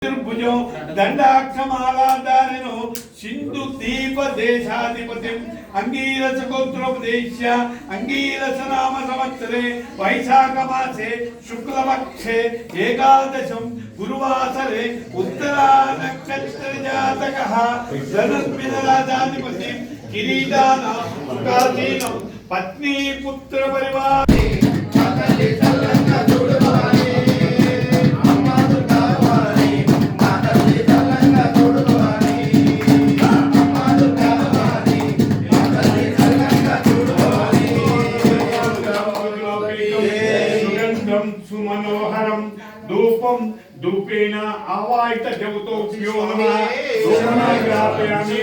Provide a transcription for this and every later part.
भुजो दंडाक्षमालाधारिणो सिंधु दीप देशाधिपतिं अंगीरस गोत्रोपदेश्य अंगीरस नाम संवत्सरे वैशाख मासे शुक्लपक्षे एकादशं गुरुवासरे उत्तरा नक्षत्र जातकः धनुर्मिन राजाधिपतिं किरीटानां सुखाधीनं पत्नी पुत्र परिवार सुमनोहरम धूपम धूपेन आवाहित देवतोभ्यो नमः धूपमाग्रापयामि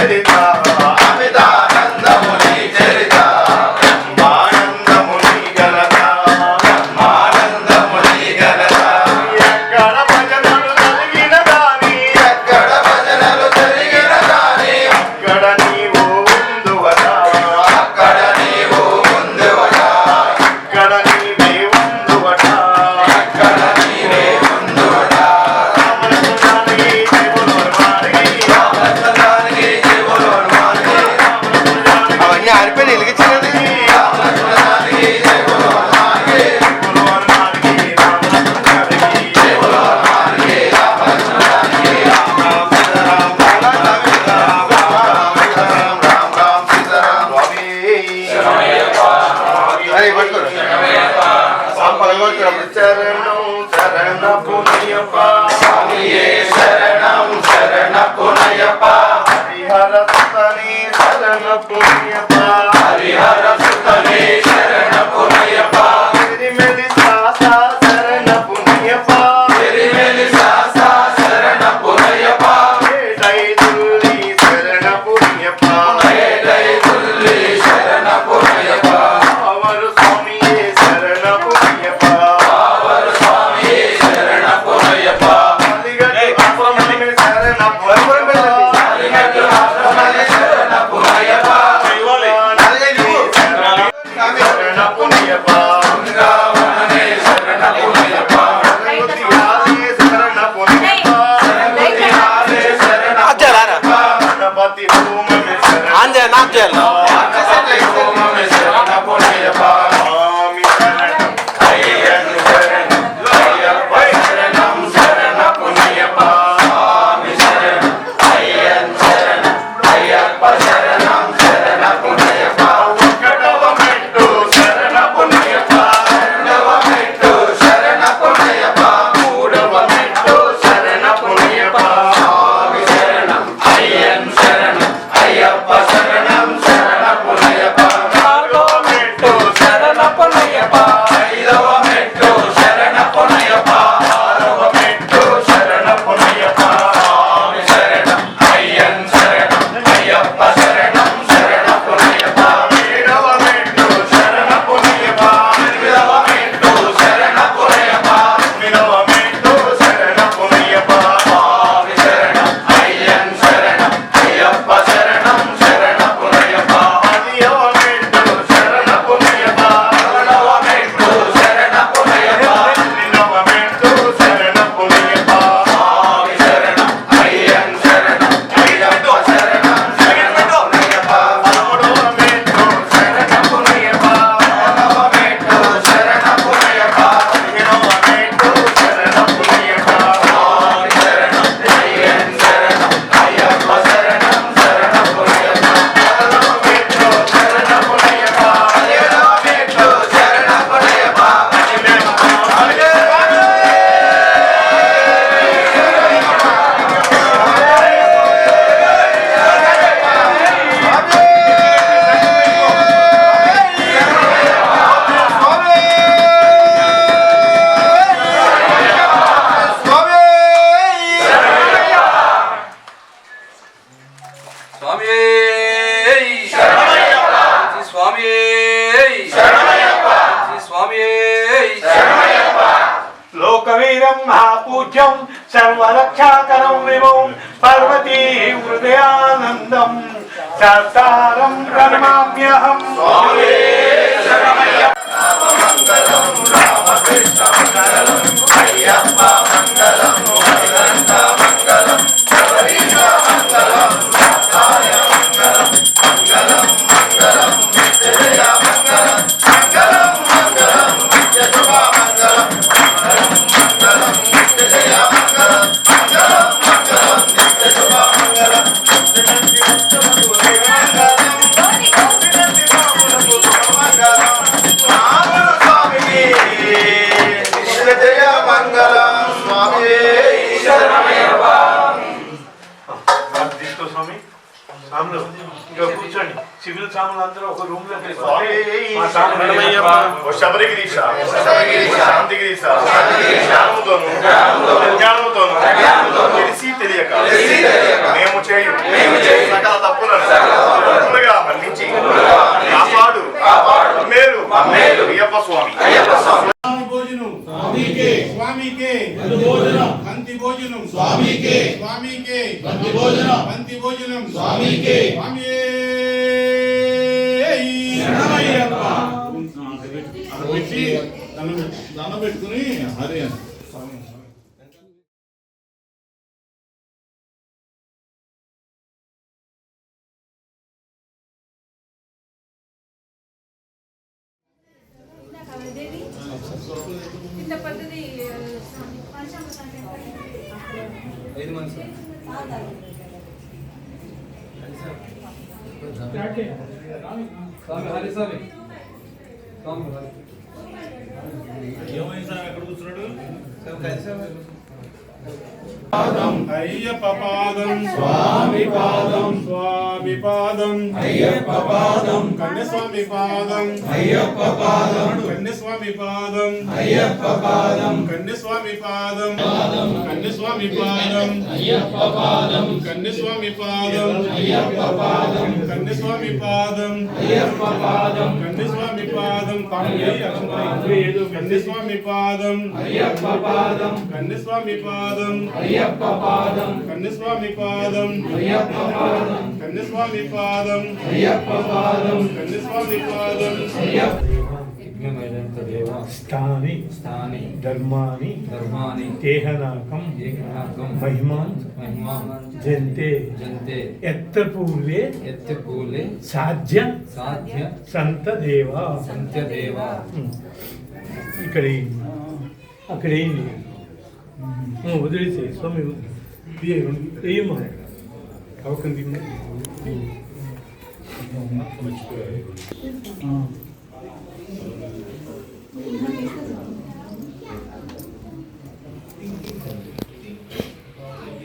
చరిత అమితానందముని చరిత బ్రహ్మానందముని గలత బ్రహ్మానందముని గలత ఎక్కడ భజనలు జరిగిన దాని ఎక్కడ భజనలు జరిగిన దాని అక్కడ నీవు ఉందువట అక్కడ నీవు ఉందువట అక్కడ నీవే ఉందువట అక్కడ నీవే ఉందువట అవన్నీ ఆరిపోయి వెలిగించినది శరణం శరణ పునయ్యప్ప శరణం శరణ పునయ్యప్ప హరిహర సుతనే శరణ పునయ్యప్ప హరిహర సుతనే శరణ పునయ్యప్ప తిరిమెలి సాసా శరణ పునయ్యప్ప తిరిమెలి సాసా శరణ పునయ్యప్ప ఏడై తుల్లి శరణ పునయ్యప్ప ఏడై తుల్లి శరణ పునయ్యప్ప అవరు స్వామియే శరణ పునయ్యప్ప అవరు స్వామియే శరణ పునయ్యప్ప అలిగడు ఆశ్రమమే శరణ పునయ్యప్ప అలిగడు ఆశ్రమమే శరణ పునయ్యప్ప శరణ పునయ్యప్ప వృందావనమే శరణ పునయ్యప్ప శరణుతియాలే శరణ పునయ్యప్ప శరణుతియాలే శరణ పునయ్యప్ప గణపతి హోమమే శరణ గణపతి హోమమే శరణ పునయ్యప్ప స్వామి శరణం అయ్యప్ప శరణం అయ్యప్ప శరణం శరణ పునయ్యప్ప స్వామి శరణం అయ్యప్ప శరణం అయ్యప్ప శరణం శరణ పునయ్యప్ప ఒకటవ మెట్టు శరణ పునయ్యప్ప రెండవ మెట్టు శరణ పునయ్యప్ప మూడవ మెట్టు శరణ పునయ్యప్ప స్వామి శరణం అయ్యప్ప శరణం అయ్యప్ప శరణం శరణ పునయ్యప్ప నాలుగవ మెట్టు శరణ పునయ్యప్ప ఐదవ మెట్టు శరణ పునయ్యప్ప ఆరవ మెట్టు శరణ పునయ్యప్ప స్వామి శరణం అయ్యప్ప శరణం అయ్యప్ప శరణం శరణ పునయ్యప్ప ఏడవ మెట్టు శరణ పునయ్యప్ప ఎనిమిదవ మెట్టు శరణ పునయ్యప్ప తొమ్మిదవ మెట్టు శరణ పునయ్యప్ప స్వామి శరణం అయ్యప్ప శరణం అయ్యప్ప శరణం శరణ పునయ్యప్ప పదియవ మెట్టు శరణ పునయ్యప్ప పదకొండవ మెట్టు శరణ పునయ్యప్ప పన్నెండవ మెట్టు శరణ పునయ్యప్ప స్వామి శరణం అయ్యప్ప శరణం అయ్యప్ప శరణం శరణ పునయ్యప్ప పదమూడవ మెట్టు శరణ పునయ్యప్ప పదహారవ మెట్టు శరణ పునయ్యప్ప పదిహేనవ మెట్టు శరణ పునయ్యప్ప స్వామి శరణం అయ్యప్ప శరణం అయ్యప్ప శరణం శరణ పునయ్యప్ప పదహారవ మెట్టు శరణ పునయ్యప్ప పదిహేడవ మెట్టు శరణ పునయ్యప్ప స్వామి స్వామి స్వామి లోకవీరం మహాపూజ్యం సర్వరక్షాకరం విభవం పార్వతీ హృదయానందం సతారం ప్రణమామ్యహం అయ్యప్ప మంగళం వైకుంఠ మంగళం శబరీశ మంగళం సత్తాయ మంగళం మంగళం మంగళం నిత్యజయ మంగళం మంగళం మంగళం నిత్యశుభ మంగళం మంగళం మంగళం నిత్యజయ మంగళం మంగళం మంగళం నిత్యశుభ మంగళం జయ మంగళం స్వామి శరణమయ్యప్ప. స్వామి సాములు ఇంకా కూర్చోండి సివిల్ సాములు అందరూ ఒక రూమ్ లో శబరిగిరీశ శాంతిగిరీశ జ్ఞానముతోను తెలిసి తెలియక మేము చేయు సకల తప్పుల స్వామికి స్వామియే శరణమయ్యప్ప. అక్కడ పెట్టి దండం పెట్టుకుని హరి అని ఇంత పద్ధతి ఐదు మంది స్వామి హరి స్వామి స్వామి హరి ఏమైంది సార్ ఎక్కడ కూర్చున్నాడు? పాదం అయ్యప్ప పాదం స్వామి పాదం స్వామి పాదం అయ్యప్ప పాదం కన్యస్వామి పాదం అయ్యప్ప పాదం కన్యస్వామి పాదం అయ్యప్ప పాదం కన్యస్వామి పాదం కన్యస్వామి పాదం అయ్యప్ప పాదం కన్యస్వామి పాదం అయ్యప్ప పాదం కన్యస్వామి పాదం అయ్యప్ప పాదం కన్యస్వామి పాదం కన్యస్వామి పాదం అయ్యప్ప పాదం కన్యస్వామి పాదం అయ్యప్ప పాదం కన్యస్వామి పాదం అయ్యప్ప పాదం కన్యస్వామి పాదం అయ్యప్ప పాదం కన్యస్వామి పాదం అయ్యప్ప యజ్ఞమైనంతదేవ స్థాని స్థాని ధర్మాని ధర్మాని దేహనాకం ఏకనాకం మహిమాన్ మహిమాన్ జంతే జంతే ఎత్తపూర్వే ఎత్తపూలే సాధ్య సాధ్య సంతదేవ సంత్యదేవ ఇక్కడ అక్కడ ఏంటి వదిలేసే స్వామి ఏమో అవకంది మర్చిపోయారు.